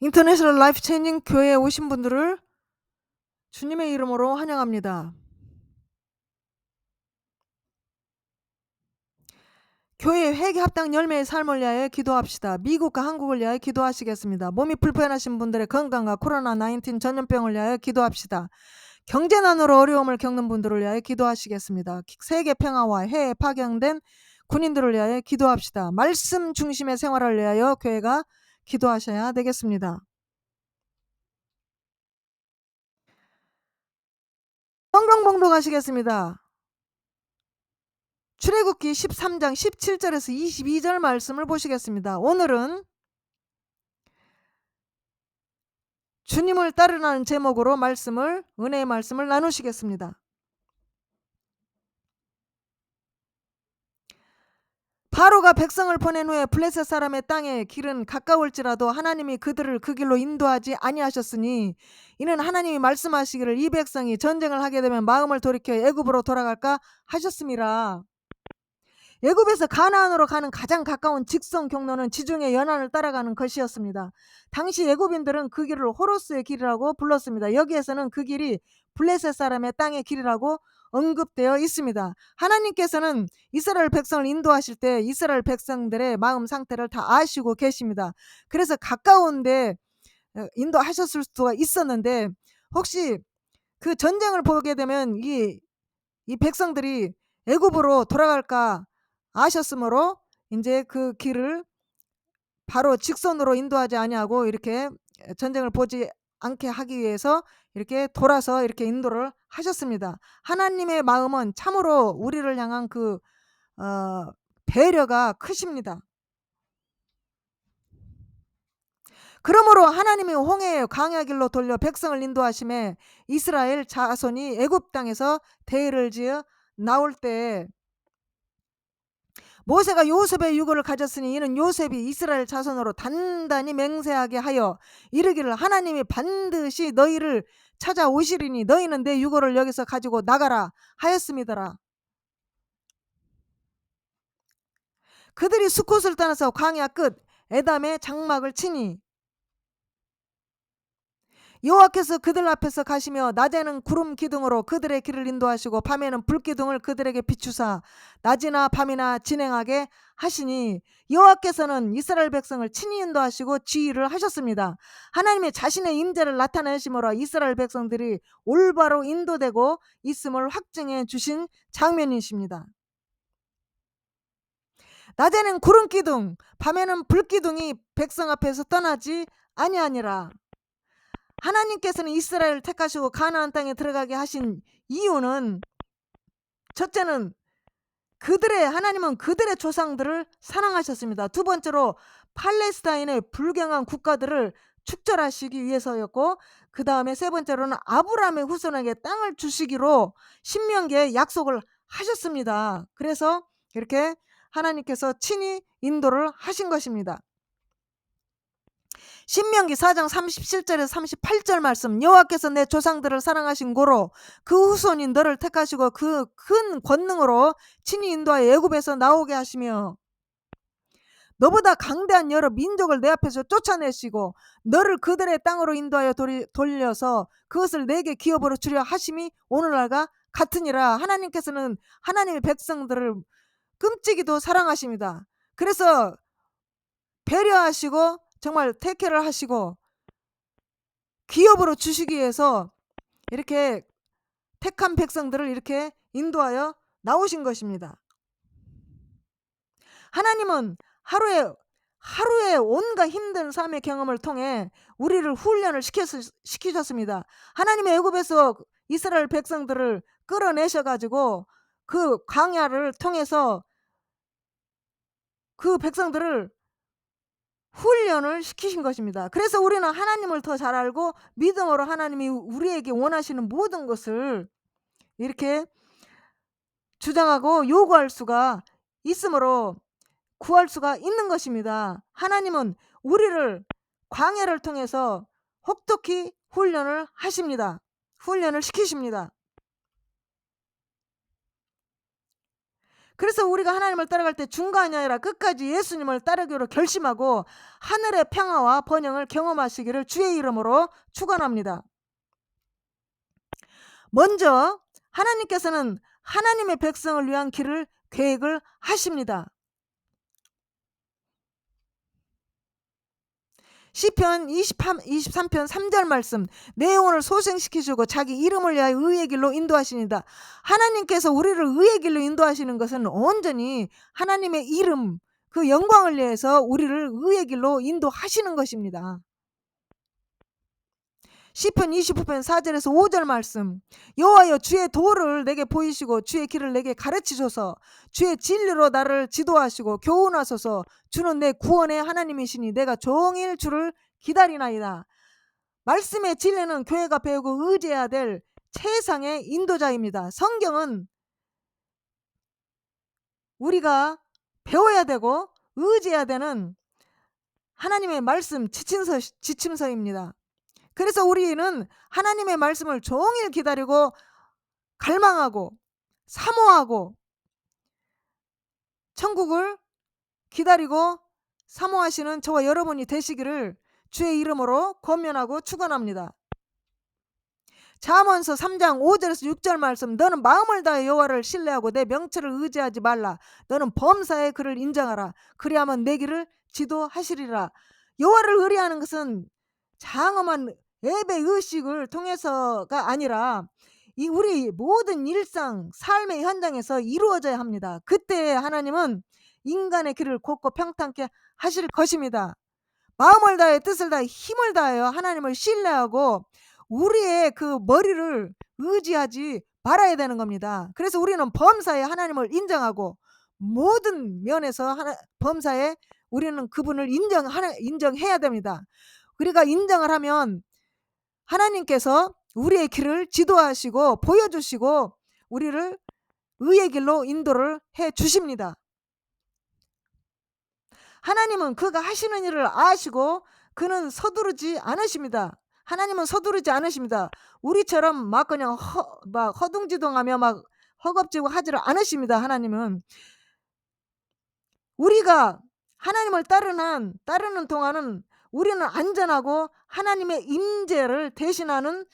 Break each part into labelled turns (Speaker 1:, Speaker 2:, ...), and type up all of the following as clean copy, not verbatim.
Speaker 1: 인터내셔널 라이프 체인징 교회에 오신 분들을 주님의 이름으로 환영합니다. 교회 회개 합당 열매의 삶을 위하여 기도합시다. 미국과 한국을 위하여 기도하시겠습니다. 몸이 불편하신 분들의 건강과 코로나19 전염병을 위하여 기도합시다. 경제난으로 어려움을 겪는 분들을 위하여 기도하시겠습니다. 세계 평화와 해외에 파견된 군인들을 위하여 기도합시다. 말씀 중심의 생활을 위하여 교회가 기도하셔야 되겠습니다. 성경 봉독하시겠습니다. 출애굽기 13장 17절에서 22절 말씀을 보시겠습니다. 오늘은 주님을 따르라는 제목으로 은혜의 말씀을 나누시겠습니다. 바로가 백성을 보낸 후에 블레셋 사람의 땅에 길은 가까울지라도 하나님이 그들을 그 길로 인도하지 아니하셨으니 이는 하나님이 말씀하시기를 이 백성이 전쟁을 하게 되면 마음을 돌이켜 애굽으로 돌아갈까 하셨음이라. 애굽에서 가나안으로 가는 가장 가까운 직선 경로는 지중해 연안을 따라가는 것이었습니다. 당시 애굽인들은 그 길을 호로스의 길이라고 불렀습니다. 여기에서는 그 길이 블레셋 사람의 땅의 길이라고 언급되어 있습니다. 하나님께서는 이스라엘 백성을 인도하실 때 이스라엘 백성들의 마음 상태를 다 아시고 계십니다. 그래서 가까운데 인도하셨을 수가 있었는데 혹시 그 전쟁을 보게 되면 이 백성들이 애굽으로 돌아갈까 아셨으므로 이제 그 길을 바로 직선으로 인도하지 아니하고 이렇게 전쟁을 보지 않게 하기 위해서 이렇게 돌아서 이렇게 인도를 하셨습니다. 하나님의 마음은 참으로 우리를 향한 그 배려가 크십니다. 그러므로 하나님이 홍해의 광야 길로 돌려 백성을 인도하심에 이스라엘 자손이 애굽 땅에서 대를 지어 나올 때 모세가 요셉의 유고를 가졌으니 이는 요셉이 이스라엘 자손으로 단단히 맹세하게 하여 이르기를 하나님이 반드시 너희를 찾아오시리니 너희는 내 유고를 여기서 가지고 나가라 하였음이더라. 그들이 수콧을 떠나서 광야 끝 에담의 장막을 치니 여호와께서 그들 앞에서 가시며 낮에는 구름 기둥으로 그들의 길을 인도하시고 밤에는 불 기둥을 그들에게 비추사 낮이나 밤이나 진행하게 하시니 여호와께서는 이스라엘 백성을 친히 인도하시고 지휘를 하셨습니다. 하나님의 자신의 임재를 나타내심으로 이스라엘 백성들이 올바로 인도되고 있음을 확증해 주신 장면이십니다. 낮에는 구름 기둥 밤에는 불 기둥이 백성 앞에서 떠나지 아니하니라. 하나님께서는 이스라엘을 택하시고 가나안 땅에 들어가게 하신 이유는 첫째는 하나님은 그들의 조상들을 사랑하셨습니다. 두 번째로 팔레스타인의 불경한 국가들을 축절하시기 위해서였고 그 다음에 세 번째로는 아브라함의 후손에게 땅을 주시기로 신명기에 약속을 하셨습니다. 그래서 이렇게 하나님께서 친히 인도를 하신 것입니다. 신명기 4장 37절에서 38절 말씀 여호와께서 내 조상들을 사랑하신 고로 그 후손인 너를 택하시고 그 큰 권능으로 친히 인도하여 애굽에서 나오게 하시며 너보다 강대한 여러 민족을 내 앞에서 쫓아내시고 너를 그들의 땅으로 인도하여 돌려서 그것을 내게 기업으로 주려 하심이 오늘날과 같으니라. 하나님께서는 하나님의 백성들을 끔찍이도 사랑하십니다. 그래서 배려하시고 정말 택해를 하시고 기업으로 주시기 위해서 이렇게 택한 백성들을 이렇게 인도하여 나오신 것입니다. 하나님은 하루에 온갖 힘든 삶의 경험을 통해 우리를 훈련을 시키셨습니다. 하나님의 애굽에서 이스라엘 백성들을 끌어내셔가지고 그 광야를 통해서 그 백성들을 훈련을 시키신 것입니다. 그래서 우리는 하나님을 더 잘 알고 믿음으로 하나님이 우리에게 원하시는 모든 것을 이렇게 주장하고 요구할 수가 있으므로 구할 수가 있는 것입니다. 하나님은 우리를 광야를 통해서 혹독히 훈련을 하십니다. 훈련을 시키십니다. 그래서 우리가 하나님을 따라갈 때 중간이 아니라 끝까지 예수님을 따르기로 결심하고 하늘의 평화와 번영을 경험하시기를 주의 이름으로 축원합니다. 먼저 하나님께서는 하나님의 백성을 위한 길을 계획을 하십니다. 시편 23편 3절 말씀, 내 영혼을 소생시키시고 자기 이름을 위하여 의의 길로 인도하시니다. 하나님께서 우리를 의의 길로 인도하시는 것은 온전히 하나님의 이름, 그 영광을 위해서 우리를 의의 길로 인도하시는 것입니다. 시편 29편 4절에서 5절 말씀, 여호와여 주의 도를 내게 보이시고 주의 길을 내게 가르치소서. 주의 진리로 나를 지도하시고 교훈하소서. 주는 내 구원의 하나님이시니 내가 종일 주를 기다리나이다. 말씀의 진리는 교회가 배우고 의지해야 될 최상의 인도자입니다. 성경은 우리가 배워야 되고 의지해야 되는 하나님의 말씀 지침서입니다. 그래서 우리는 하나님의 말씀을 종일 기다리고 갈망하고 사모하고 천국을 기다리고 사모하시는 저와 여러분이 되시기를 주의 이름으로 권면하고 축원합니다. 잠언서 3장 5절에서 6절 말씀, 너는 마음을 다해 여호와를 신뢰하고 내 명철을 의지하지 말라. 너는 범사에 그를 인정하라. 그리하면 내 길을 지도하시리라. 여호와를 의뢰하는 것은 장엄한 예배 의식을 통해서가 아니라 이 우리 모든 일상 삶의 현장에서 이루어져야 합니다. 그때 하나님은 인간의 길을 곱고 평탄케 하실 것입니다. 마음을 다해 뜻을 다해 힘을 다하여 하나님을 신뢰하고 우리의 그 머리를 의지하지 말아야 되는 겁니다. 그래서 우리는 범사에 하나님을 인정하고 모든 면에서 범사에 우리는 그분을 인정해야 됩니다. 우리가 인정을 하면 하나님께서 우리의 길을 지도하시고 보여주시고 우리를 의의 길로 인도를 해 주십니다. 하나님은 그가 하시는 일을 아시고 그는 서두르지 않으십니다. 하나님은 서두르지 않으십니다. 우리처럼 막 그냥 허둥지둥하며 막 허겁지겁 하지를 않으십니다. 하나님은 우리가 하나님을 따르는 동안은 우리는 안전하고 하나님의 임재를 대신하는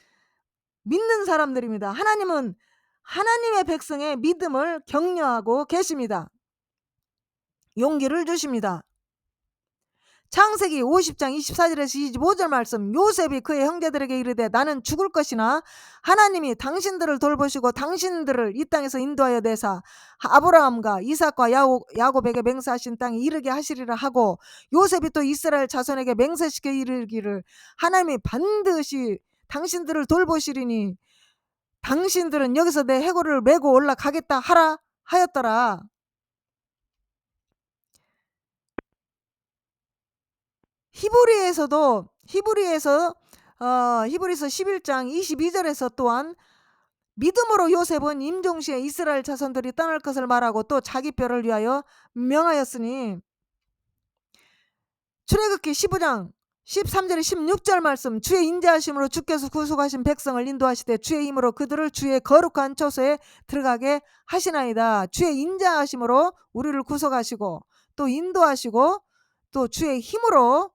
Speaker 1: 믿는 사람들입니다. 하나님은 하나님의 백성의 믿음을 격려하고 계십니다. 용기를 주십니다. 창세기 50장 24절에서 25절 말씀, 요셉이 그의 형제들에게 이르되 나는 죽을 것이나 하나님이 당신들을 돌보시고 당신들을 이 땅에서 인도하여 내사 아브라함과 이삭과 야곱에게 맹세하신 땅에 이르게 하시리라 하고, 요셉이 또 이스라엘 자손에게 맹세시켜 이르기를 하나님이 반드시 당신들을 돌보시리니 당신들은 여기서 내 해골을 메고 올라가겠다 하라 하였더라. 히브리서 11장 22절에서 또한 믿음으로 요셉은 임종시에 이스라엘 자손들이 떠날 것을 말하고 또 자기 뼈를 위하여 명하였으니, 출애굽기 15장 13절에 16절 말씀, 주의 인자하심으로 주께서 구속하신 백성을 인도하시되 주의 힘으로 그들을 주의 거룩한 처소에 들어가게 하시나이다. 주의 인자하심으로 우리를 구속하시고 또 인도하시고 또 주의 힘으로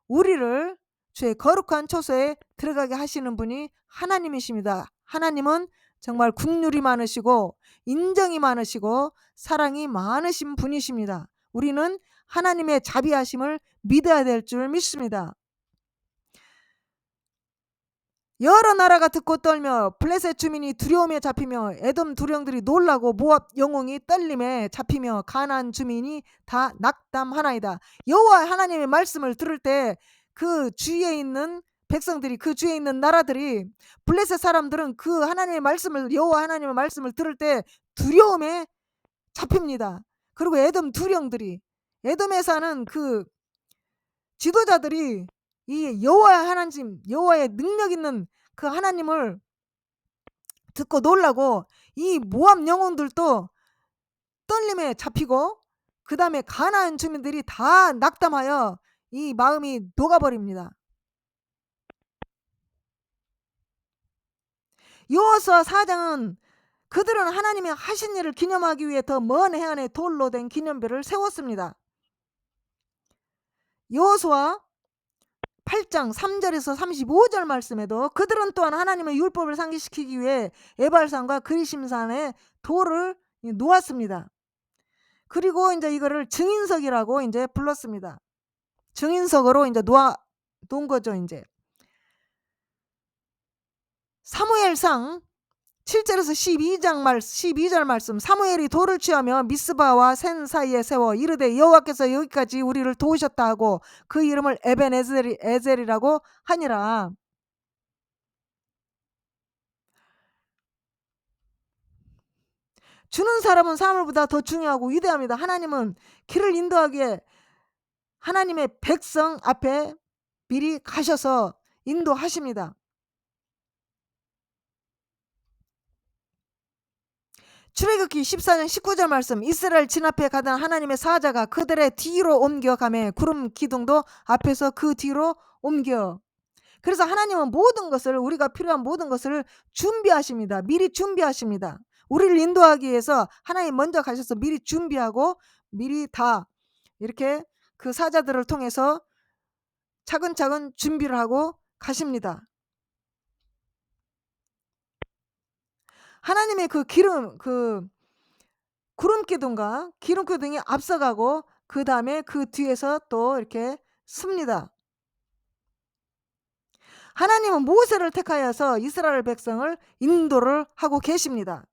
Speaker 1: 우리를 주의 거룩한 처소에 들어가게 하시는 분이 하나님이십니다. 하나님은 정말 긍휼이 많으시고 인정이 많으시고 사랑이 많으신 분이십니다. 우리는 하나님의 자비하심을 믿어야 될 줄 믿습니다. 여러 나라가 듣고 떨며 블레셋 주민이 두려움에 잡히며 에돔 두령들이 놀라고 모압 영웅이 떨림에 잡히며 가나안 주민이 다 낙담하나이다. 여호와 하나님의 말씀을 들을 때 그 주위에 있는 백성들이, 그 주위에 있는 나라들이, 블레셋 사람들은 그 하나님의 말씀을, 여호와 하나님의 말씀을 들을 때 두려움에 잡힙니다. 그리고 에돔 두령들이, 에돔에 사는 그 지도자들이 이 여호와의 하나님, 여호와의 능력 있는 그 하나님을 듣고 놀라고 이 모압 영혼들도 떨림에 잡히고 그 다음에 가나안 주민들이 다 낙담하여 이 마음이 녹아버립니다. 여호수아 4장은 그들은 하나님이 하신 일을 기념하기 위해 더 먼 해안에 돌로 된 기념비를 세웠습니다. 여호수아 8장 3절에서 35절 말씀에도 그들은 또한 하나님의 율법을 상기시키기 위해 에발산과 그리심산에 돌을 놓았습니다. 그리고 이제 이거를 증인석이라고 이제 불렀습니다. 증인석으로 이제 놓은 거죠, 이제. 사무엘상 7절에서 12절 말씀. 사무엘이 돌을 취하며 미스바와 센 사이에 세워 이르되 여호와께서 여기까지 우리를 도우셨다 하고 그 이름을 에벤에젤이라고 하니라. 주는 사람은 사물보다 더 중요하고 위대합니다. 하나님은 길을 인도하기에 하나님의 백성 앞에 미리 가셔서 인도하십니다. 출애굽기 14장 19절 말씀. 이스라엘 진 앞에 가던 하나님의 사자가 그들의 뒤로 옮겨가매 구름 기둥도 앞에서 그 뒤로 옮겨. 그래서 하나님은 모든 것을, 우리가 필요한 모든 것을 준비하십니다. 미리 준비하십니다. 우리를 인도하기 위해서 하나님 먼저 가셔서 미리 준비하고 미리 다 이렇게 그 사자들을 통해서 차근차근 준비를 하고 가십니다. 하나님의 그 구름 기둥과 기름 기둥이 앞서가고 그 다음에 그 뒤에서 또 이렇게 씁니다. 하나님은 모세를 택하여서 이스라엘 백성을 인도를 하고 계십니다.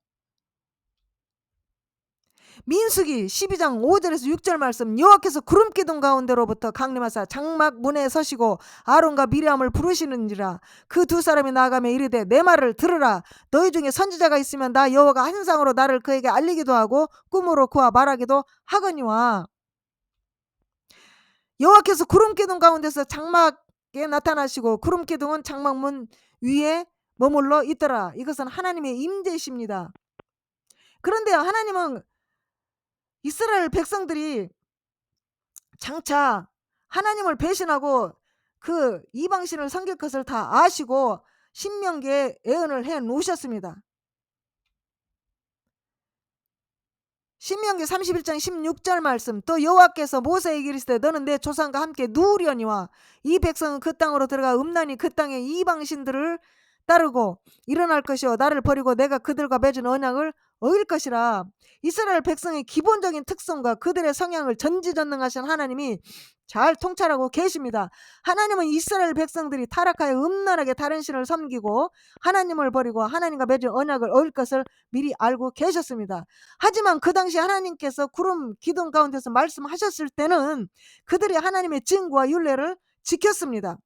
Speaker 1: 민수기 12장 5절에서 6절 말씀. 여호와께서 구름 기둥 가운데로부터 강림하사 장막 문에 서시고 아론과 미리암을 부르시는지라. 그 두 사람이 나아가며 이르되 내 말을 들으라. 너희 중에 선지자가 있으면 나 여호와가 환상으로 나를 그에게 알리기도 하고 꿈으로 그와 말하기도 하거니와. 여호와께서 구름 기둥 가운데서 장막에 나타나시고 구름 기둥은 장막문 위에 머물러 있더라. 이것은 하나님의 임재이십니다. 그런데 하나님은 이스라엘 백성들이 장차 하나님을 배신하고 그 이방신을 섬길 것을 다 아시고 신명기에 예언을 해 놓으셨습니다. 신명기 31장 16절 말씀. 또 여호와께서 모세에게 이르시되 너는 내 조상과 함께 누우려니와 이 백성은 그 땅으로 들어가 음란히 그 땅의 이방신들을 따르고 일어날 것이요 나를 버리고 내가 그들과 맺은 언약을 어길 것이라. 이스라엘 백성의 기본적인 특성과 그들의 성향을 전지전능하신 하나님이 잘 통찰하고 계십니다. 하나님은 이스라엘 백성들이 타락하여 음란하게 다른 신을 섬기고 하나님을 버리고 하나님과 맺은 언약을 어길 것을 미리 알고 계셨습니다. 하지만 그 당시 하나님께서 구름 기둥 가운데서 말씀하셨을 때는 그들이 하나님의 증거와 율례를 지켰습니다.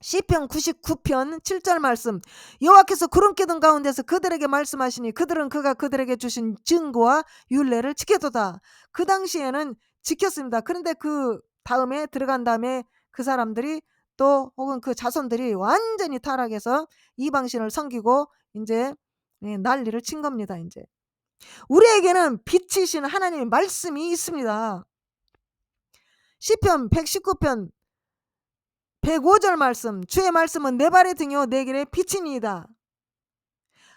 Speaker 1: 시편 99편 7절 말씀. 여호와께서 구름 기둥 가운데서 그들에게 말씀하시니 그들은 그가 그들에게 주신 증거와 율례를 지켰도다. 그 당시에는 지켰습니다. 그런데 그 다음에 들어간 다음에 그 사람들이 또 혹은 그 자손들이 완전히 타락해서 이방신을 섬기고 이제 난리를 친 겁니다. 이제 우리에게는 빛이신 하나님의 말씀이 있습니다. 시편 119편 105절 말씀. 주의 말씀은 내 발의 등이요 내 길의 빛이니이다.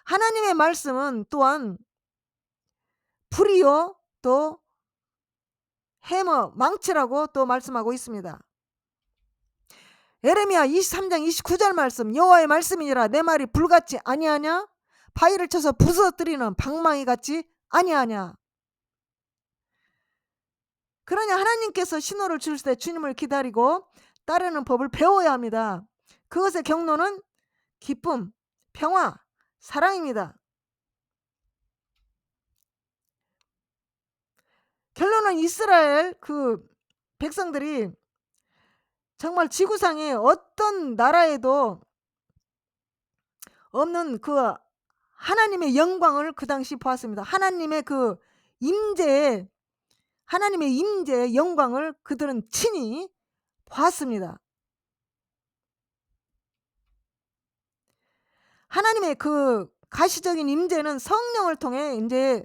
Speaker 1: 하나님의 말씀은 또한 불이요 또 해머 망치라고 또 말씀하고 있습니다. 예레미야 23장 29절 말씀. 여호와의 말씀이니라 내 말이 불같이 아니하냐 바위를 쳐서 부서뜨리는 방망이 같이 아니하냐. 그러냐 하나님께서 신호를 줄 때 주님을 기다리고 따르는 법을 배워야 합니다. 그것의 경로는 기쁨, 평화, 사랑입니다. 결론은 이스라엘 그 백성들이 정말 지구상에 어떤 나라에도 없는 그 하나님의 영광을 그 당시 보았습니다. 하나님의 임재의 영광을 그들은 친히 보았습니다. 하나님의 그 가시적인 임재는 성령을 통해 이제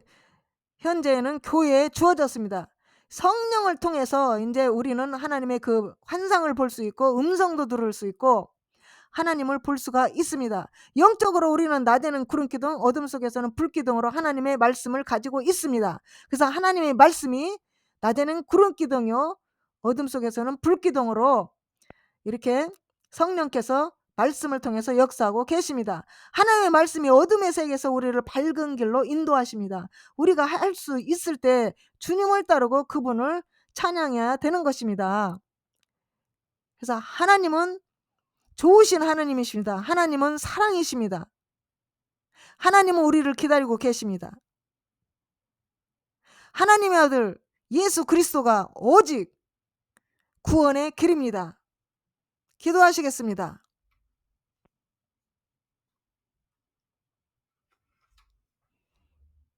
Speaker 1: 현재는 교회에 주어졌습니다. 성령을 통해서 이제 우리는 하나님의 그 환상을 볼 수 있고 음성도 들을 수 있고 하나님을 볼 수가 있습니다. 영적으로 우리는 낮에는 구름기둥, 어둠 속에서는 불기둥으로 하나님의 말씀을 가지고 있습니다. 그래서 하나님의 말씀이 낮에는 구름기둥이요, 어둠 속에서는 불기둥으로 이렇게 성령께서 말씀을 통해서 역사하고 계십니다. 하나님의 말씀이 어둠의 세계에서 우리를 밝은 길로 인도하십니다. 우리가 할 수 있을 때 주님을 따르고 그분을 찬양해야 되는 것입니다. 그래서 하나님은 좋으신 하나님이십니다. 하나님은 사랑이십니다. 하나님은 우리를 기다리고 계십니다. 하나님의 아들 예수 그리스도가 오직 구원의 길입니다. 기도하시겠습니다.